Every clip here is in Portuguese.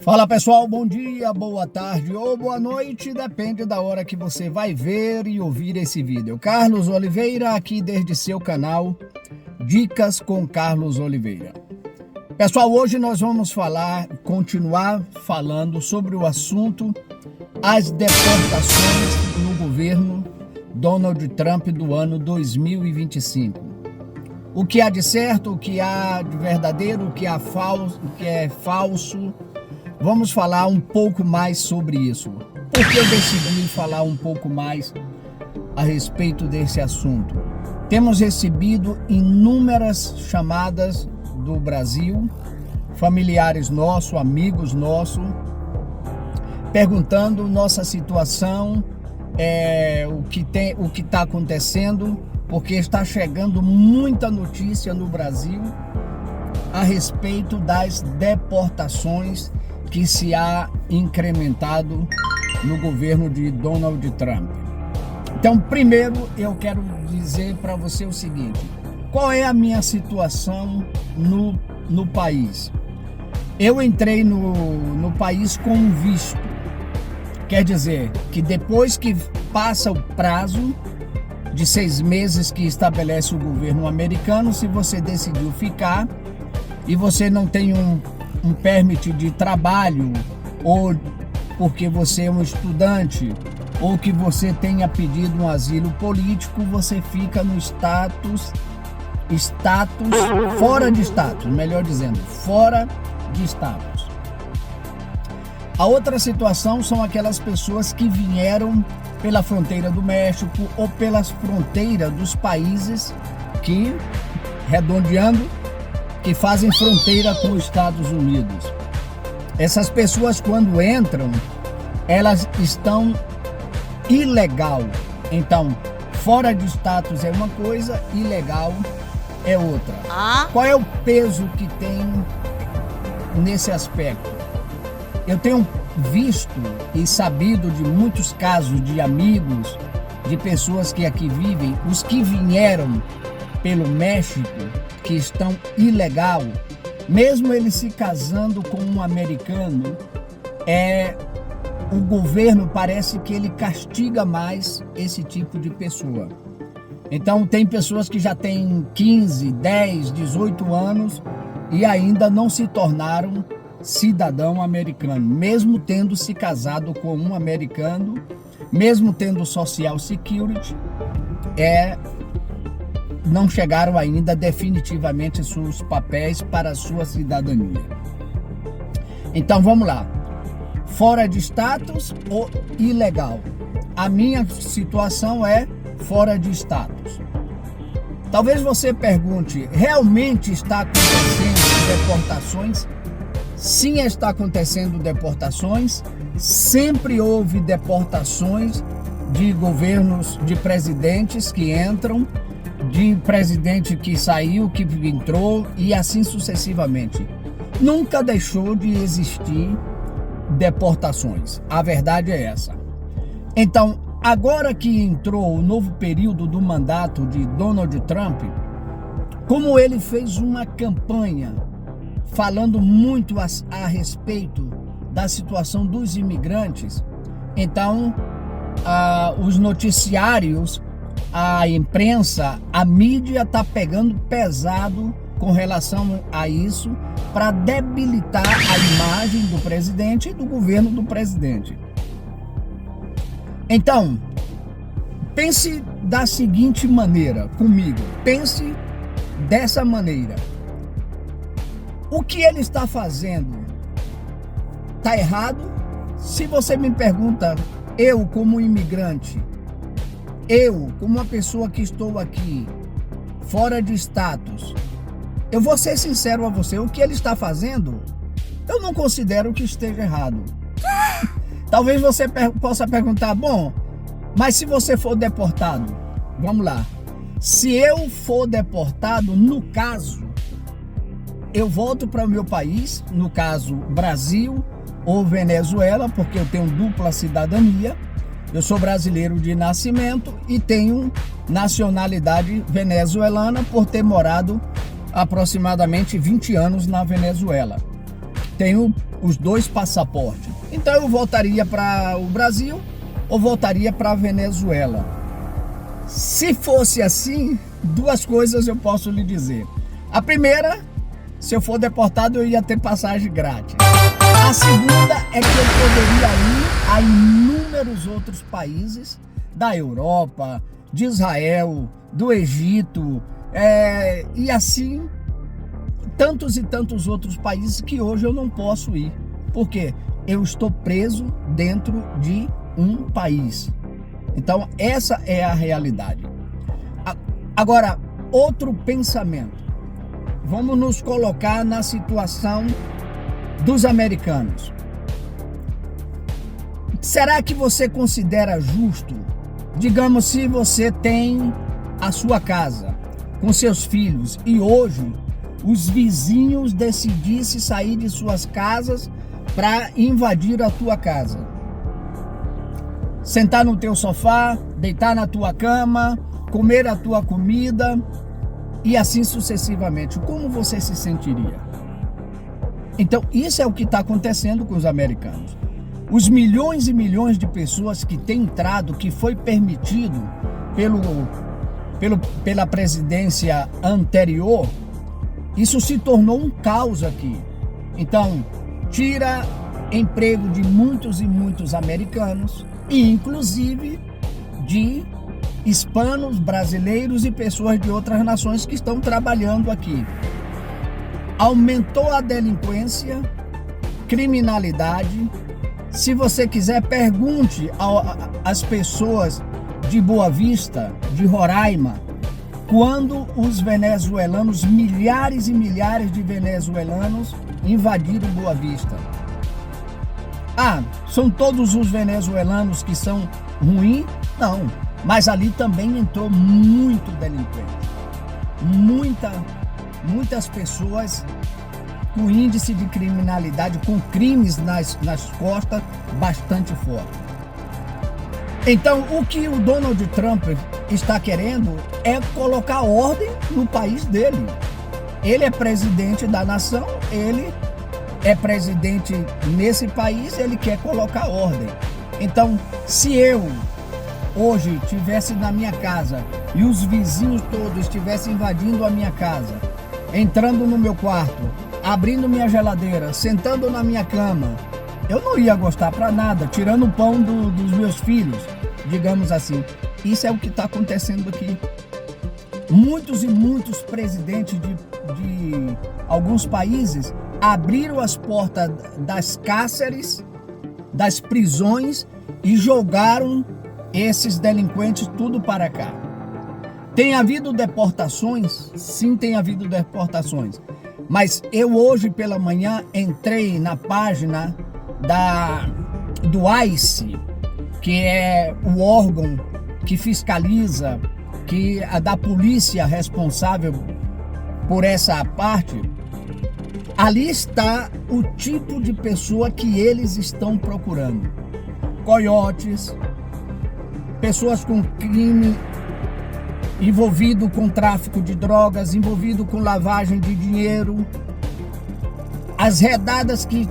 Fala pessoal, bom dia, boa tarde ou boa noite, depende da hora que você vai ver e ouvir esse vídeo. Carlos Oliveira aqui desde seu canal Dicas com Carlos Oliveira. Pessoal, hoje nós vamos continuar falando sobre o assunto as deportações no governo Donald Trump do ano 2025. O que há de certo, o que há de verdadeiro, o que é falso. Vamos falar um pouco mais sobre isso. Por que eu decidi falar um pouco mais a respeito desse assunto? Temos recebido inúmeras chamadas do Brasil, familiares nossos, amigos nossos, perguntando nossa situação, o que está acontecendo, porque está chegando muita notícia no Brasil a respeito das deportações que se há incrementado no governo de Donald Trump. Então, primeiro eu quero dizer para você o seguinte: qual é a minha situação no país? Eu entrei no país com visto. Quer dizer que depois que passa o prazo de 6 meses que estabelece o governo americano, se você decidiu ficar e você não tem um permit de trabalho, ou porque você é um estudante, ou que você tenha pedido um asilo político, você fica no fora de status, melhor dizendo, fora de status. A outra situação são aquelas pessoas que vieram pela fronteira do México ou pelas fronteiras dos países que, redondeando, que fazem fronteira com os Estados Unidos. Essas pessoas, quando entram, elas estão ilegal. Então, fora de status é uma coisa, ilegal é outra. Qual é o peso que tem nesse aspecto? Eu tenho visto e sabido de muitos casos de amigos, de pessoas que aqui vivem, os que vieram pelo México, que estão ilegal, mesmo eles se casando com um americano, o governo parece que ele castiga mais esse tipo de pessoa. Então tem pessoas que já têm 15, 10, 18 anos e ainda não se tornaram cidadão americano, mesmo tendo se casado com um americano, mesmo tendo Social Security, não chegaram ainda definitivamente seus papéis para a sua cidadania. Então vamos lá. Fora de status ou ilegal? A minha situação é fora de status. Talvez você pergunte, realmente está acontecendo deportações? Sim, está acontecendo deportações. Sempre houve deportações de governos, de presidentes que entram, de presidente que saiu, que entrou e assim sucessivamente. Nunca deixou de existir deportações. A verdade é essa. Então, agora que entrou o novo período do mandato de Donald Trump, como ele fez uma campanha falando muito a respeito da situação dos imigrantes, então os noticiários, a imprensa, a mídia está pegando pesado com relação a isso para debilitar a imagem do presidente e do governo do presidente. Então, pense da seguinte maneira comigo, pense dessa maneira. O que ele está fazendo está errado? Se você me pergunta, eu como imigrante, eu, como uma pessoa que estou aqui, fora de status, eu vou ser sincero a você, o que ele está fazendo, eu não considero que esteja errado. Talvez você possa perguntar, bom, mas se você for deportado, vamos lá, se eu for deportado, no caso, eu volto para o meu país, no caso Brasil ou Venezuela, porque eu tenho dupla cidadania. Eu sou brasileiro de nascimento e tenho nacionalidade venezuelana por ter morado aproximadamente 20 anos na Venezuela. tenho os dois passaportes. Então eu voltaria para o Brasil ou voltaria para a Venezuela. Se fosse assim, duas coisas eu posso lhe dizer. A primeira, se eu for deportado, eu ia ter passagem grátis. A segunda é que eu poderia ir a inúmeros outros países da Europa, de Israel, do Egito, e assim tantos e tantos outros países que hoje eu não posso ir. Por quê? Eu estou preso dentro de um país. Então, essa é a realidade. Agora, outro pensamento. Vamos nos colocar na situação dos americanos. Será que você considera justo, digamos, se você tem a sua casa com seus filhos e hoje os vizinhos decidissem sair de suas casas para invadir a tua casa? Sentar no teu sofá, deitar na tua cama, comer a tua comida e assim sucessivamente. Como você se sentiria? Então, isso é o que está acontecendo com os americanos. Os milhões e milhões de pessoas que têm entrado, que foi permitido pela presidência anterior, isso se tornou um caos aqui. Então, tira emprego de muitos e muitos americanos, e inclusive de hispanos, brasileiros e pessoas de outras nações que estão trabalhando aqui. Aumentou a delinquência, criminalidade. Se você quiser, pergunte às pessoas de Boa Vista, de Roraima, quando os venezuelanos, milhares e milhares de venezuelanos invadiram Boa Vista. São todos os venezuelanos que são ruins? Não, mas ali também entrou muito delinquente. Muitas pessoas com índice de criminalidade, com crimes nas costas bastante forte. Então, o que o Donald Trump está querendo é colocar ordem no país dele. Ele é presidente da nação, ele é presidente nesse país, ele quer colocar ordem. Então, se eu hoje estivesse na minha casa e os vizinhos todos estivessem invadindo a minha casa, entrando no meu quarto, abrindo minha geladeira, sentando na minha cama, eu não ia gostar para nada, tirando o pão dos meus filhos, digamos assim. Isso é o que está acontecendo aqui. Muitos e muitos presidentes de alguns países abriram as portas das cárceres, das prisões e jogaram esses delinquentes tudo para cá. Tem havido deportações? Sim, tem havido deportações. Mas eu hoje pela manhã entrei na página do ICE, que é o órgão que fiscaliza, que é da polícia responsável por essa parte. Ali está o tipo de pessoa que eles estão procurando. Coiotes, pessoas com crime, envolvido com tráfico de drogas, envolvido com lavagem de dinheiro. As redadas que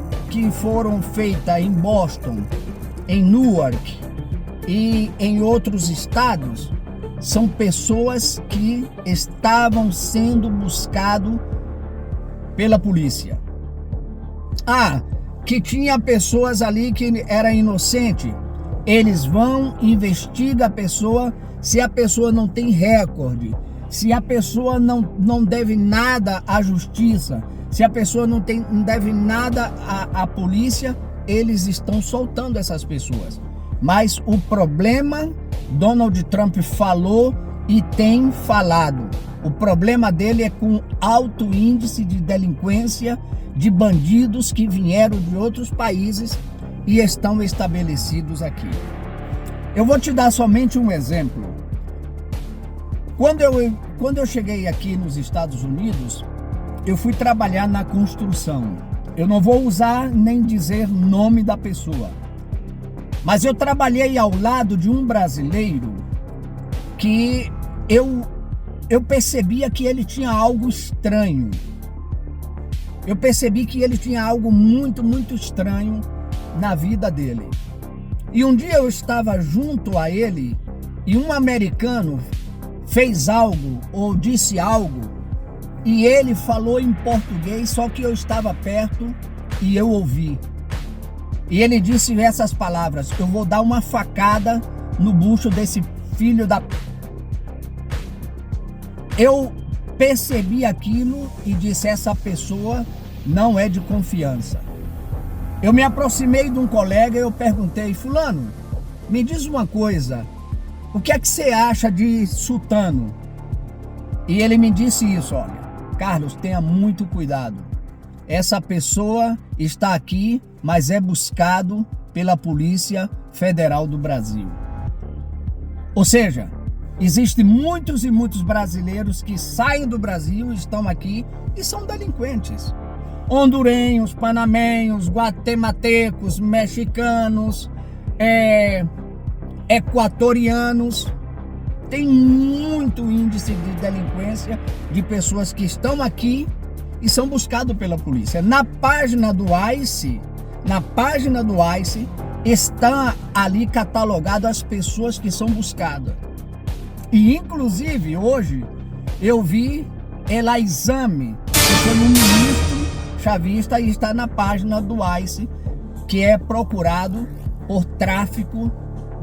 foram feitas em Boston, em Newark e em outros estados, são pessoas que estavam sendo buscadas pela polícia. Que tinha pessoas ali que era inocente. Eles vão, investigam a pessoa, se a pessoa não tem recorde, se a pessoa não deve nada à justiça, se a pessoa não deve nada à polícia, eles estão soltando essas pessoas. Mas o problema, Donald Trump falou e tem falado. O problema dele é com alto índice de delinquência, de bandidos que vieram de outros países e estão estabelecidos aqui. Eu vou te dar somente um exemplo. Quando eu cheguei aqui nos Estados Unidos, eu fui trabalhar na construção. Eu não vou usar nem dizer nome da pessoa, mas eu trabalhei ao lado de um brasileiro que eu percebia que ele tinha algo estranho. eu percebi que ele tinha algo muito, muito estranho na vida dele. E um dia eu estava junto a ele e um americano fez algo ou disse algo e ele falou em português, só que eu estava perto e eu ouvi. E ele disse essas palavras: eu vou dar uma facada no bucho desse filho da... Eu percebi aquilo e disse: essa pessoa não é de confiança. Eu me aproximei de um colega e eu perguntei: fulano, me diz uma coisa, o que é que você acha de Sultano? E ele me disse isso: olha, Carlos, tenha muito cuidado. Essa pessoa está aqui, mas é buscado pela Polícia Federal do Brasil. Ou seja, existem muitos e muitos brasileiros que saem do Brasil, estão aqui e são delinquentes. Hondurenhos, panamenhos, guatemaltecos, mexicanos, equatorianos. Tem muito índice de delinquência de pessoas que estão aqui e são buscados pela polícia. Na página do ICE, está ali catalogado as pessoas que são buscadas. E inclusive hoje eu vi Elaizame, que foi um ministro chavista e está na página do ICE, que é procurado por tráfico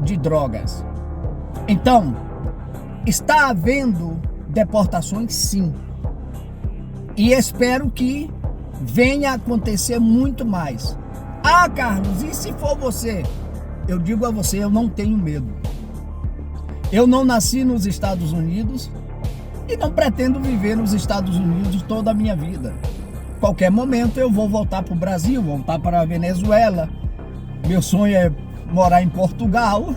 de drogas. Então, está havendo deportações, sim. E espero que venha a acontecer muito mais. Ah, Carlos, e se for você? Eu digo a você, eu não tenho medo. Eu não nasci nos Estados Unidos e não pretendo viver nos Estados Unidos toda a minha vida. Qualquer momento eu vou voltar para o Brasil, voltar para a Venezuela. Meu sonho é morar em Portugal.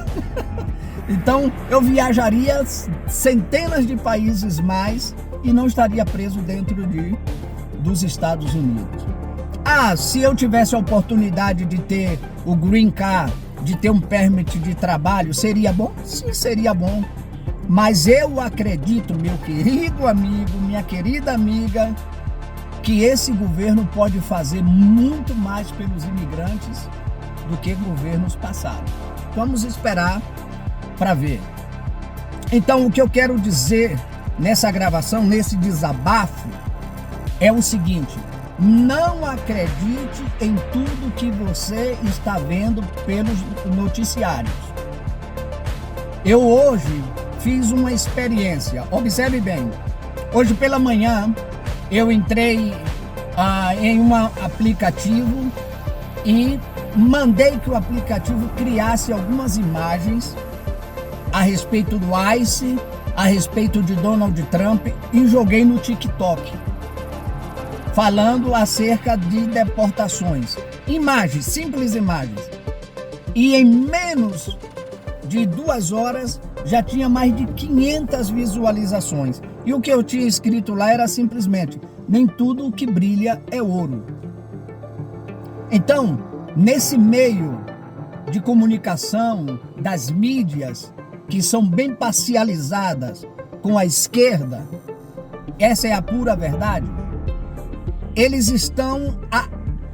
Então eu viajaria centenas de países mais e não estaria preso dentro dos Estados Unidos. Ah, se eu tivesse a oportunidade de ter o Green Card, de ter um permit de trabalho, seria bom? Sim, seria bom. Mas eu acredito, meu querido amigo, minha querida amiga, que esse governo pode fazer muito mais pelos imigrantes do que governos passados. Vamos esperar para ver. Então, o que eu quero dizer nessa gravação, nesse desabafo, é o seguinte: não acredite em tudo que você está vendo pelos noticiários. Eu hoje fiz uma experiência, observe bem. Hoje pela manhã eu entrei em um aplicativo e mandei que o aplicativo criasse algumas imagens a respeito do ICE, a respeito de Donald Trump, e joguei no TikTok, falando acerca de deportações. Imagens, simples imagens. E em menos de 2 horas já tinha mais de 500 visualizações. E o que eu tinha escrito lá era simplesmente: nem tudo o que brilha é ouro. Então, nesse meio de comunicação das mídias, que são bem parcializadas com a esquerda, essa é a pura verdade, eles estão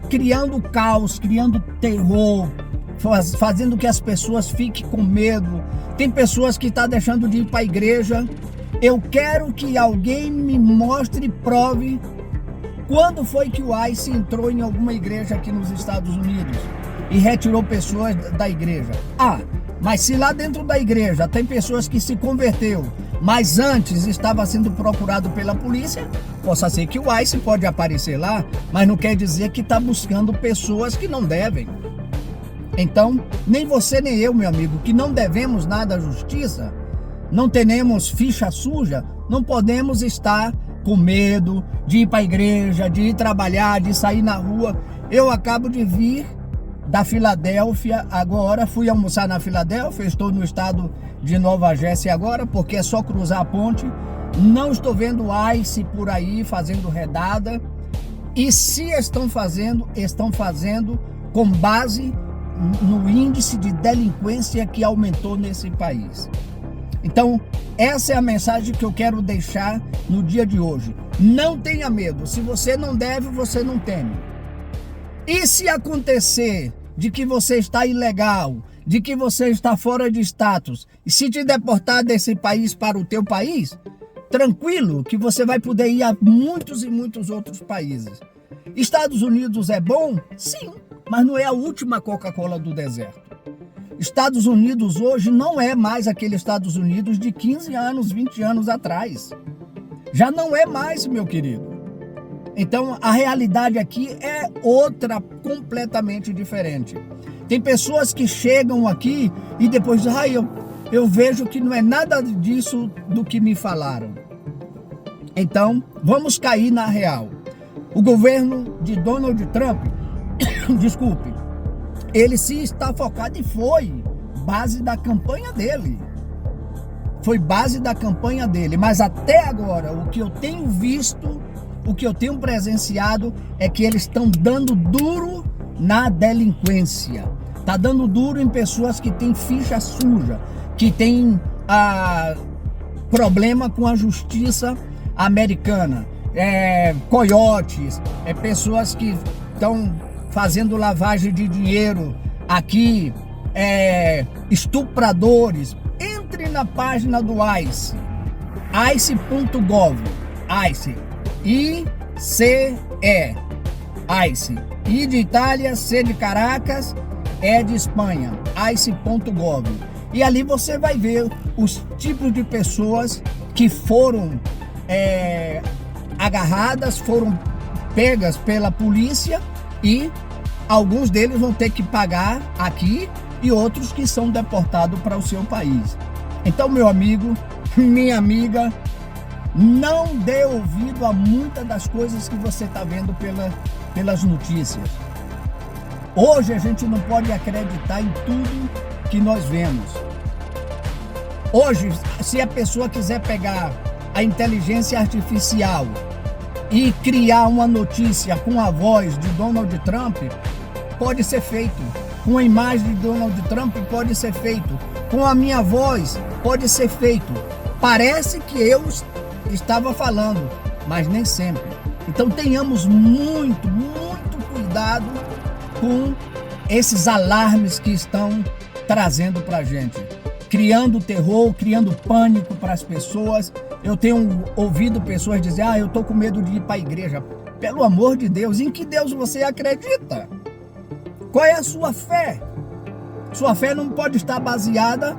criando caos, criando terror, fazendo que as pessoas fiquem com medo. Tem pessoas que estão deixando de ir para a igreja. Eu quero que alguém me mostre e prove quando foi que o ICE entrou em alguma igreja aqui nos Estados Unidos e retirou pessoas da igreja. Ah, mas se lá dentro da igreja tem pessoas que se converteu, mas antes estava sendo procurado pela polícia, possa ser que o ICE pode aparecer lá, mas não quer dizer que está buscando pessoas que não devem. Então, nem você nem eu, meu amigo, que não devemos nada à justiça, não tenemos ficha suja, não podemos estar com medo de ir para a igreja, de ir trabalhar, de sair na rua. Eu acabo de vir da Filadélfia agora, fui almoçar na Filadélfia, estou no estado de Nova Jersey agora, porque é só cruzar a ponte. Não estou vendo ICE por aí fazendo redada, e se estão fazendo com base no índice de delinquência que aumentou nesse país. Então, essa é a mensagem que eu quero deixar no dia de hoje. Não tenha medo. Se você não deve, você não teme. E se acontecer de que você está ilegal, de que você está fora de status, e se te deportar desse país para o teu país, tranquilo que você vai poder ir a muitos e muitos outros países. Estados Unidos é bom? Sim, mas não é a última Coca-Cola do deserto. Estados Unidos hoje não é mais aquele Estados Unidos de 15 anos, 20 anos atrás. Já não é mais, meu querido. Então, a realidade aqui é outra, completamente diferente. Tem pessoas que chegam aqui e depois dizem, eu vejo que não é nada disso do que me falaram. Então, vamos cair na real. O governo de Donald Trump, desculpe, ele sim está focado e foi base da campanha dele. Foi base da campanha dele. Mas até agora, o que eu tenho visto, o que eu tenho presenciado é que eles estão dando duro na delinquência. Está dando duro em pessoas que têm ficha suja, que têm problema com a justiça americana. Coiotes, pessoas que estão fazendo lavagem de dinheiro aqui, estupradores. Entre na página do ICE, ice.gov, ICE, ICE, ICE, I de Itália, C de Caracas, E de Espanha, ice.gov. E ali você vai ver os tipos de pessoas que foram agarradas, foram pegas pela polícia e alguns deles vão ter que pagar aqui e outros que são deportados para o seu país. Então, meu amigo, minha amiga, não dê ouvido a muitas das coisas que você está vendo pelas notícias. Hoje a gente não pode acreditar em tudo que nós vemos. Hoje, se a pessoa quiser pegar a inteligência artificial e criar uma notícia com a voz de Donald Trump, pode ser feito. Com a imagem de Donald Trump, pode ser feito. Com a minha voz, pode ser feito. Parece que eu estava falando, mas nem sempre. Então tenhamos muito, muito cuidado com esses alarmes que estão trazendo para a gente. Criando terror, criando pânico para as pessoas. Eu tenho ouvido pessoas dizer, eu estou com medo de ir para a igreja. Pelo amor de Deus, em que Deus você acredita? Qual é a sua fé? Sua fé não pode estar baseada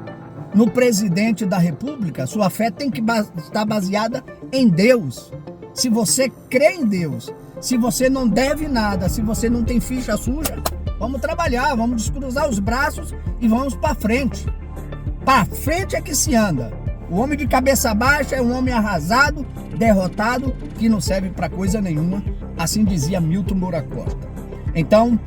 no presidente da República. Sua fé tem que estar baseada em Deus. Se você crê em Deus, se você não deve nada, se você não tem ficha suja, vamos trabalhar, vamos descruzar os braços e vamos para frente. Para frente é que se anda. O homem de cabeça baixa é um homem arrasado, derrotado, que não serve para coisa nenhuma. Assim dizia Milton Moura Costa. Então,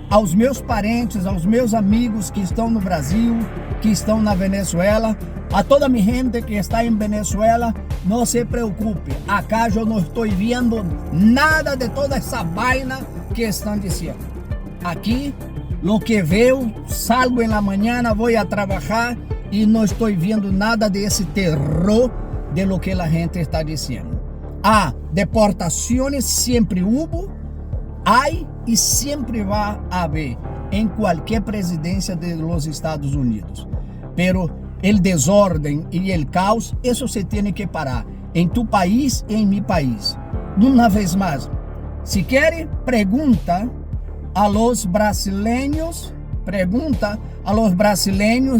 aos meus parentes, aos meus amigos que estão no Brasil, que estão na Venezuela, a toda minha gente que está em Venezuela, não se preocupe. Acá eu não estou vendo nada de toda essa vaina que estão dizendo. Aqui, lo que veo, salgo en la mañana, voy a trabajar e não estou vendo nada desse terror de lo que a gente está dizendo. Deportações sempre hubo, hay e sempre vai haver em qualquer presidência de los Estados Unidos. Pero el desorden y el caos, eso se tiene que parar en tu país y en mi país. Una vez más, si quiere, pregunta a los brasileños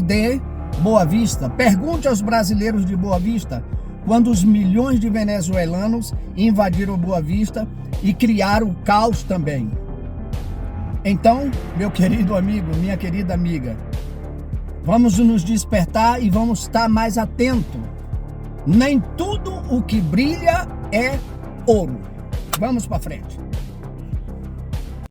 de Boa Vista. Pergunte aos brasileiros de Boa Vista quando os milhões de venezuelanos invadiram Boa Vista e criaram caos também. Então, meu querido amigo, minha querida amiga, vamos nos despertar e vamos estar mais atentos. Nem tudo o que brilha é ouro. Vamos para frente.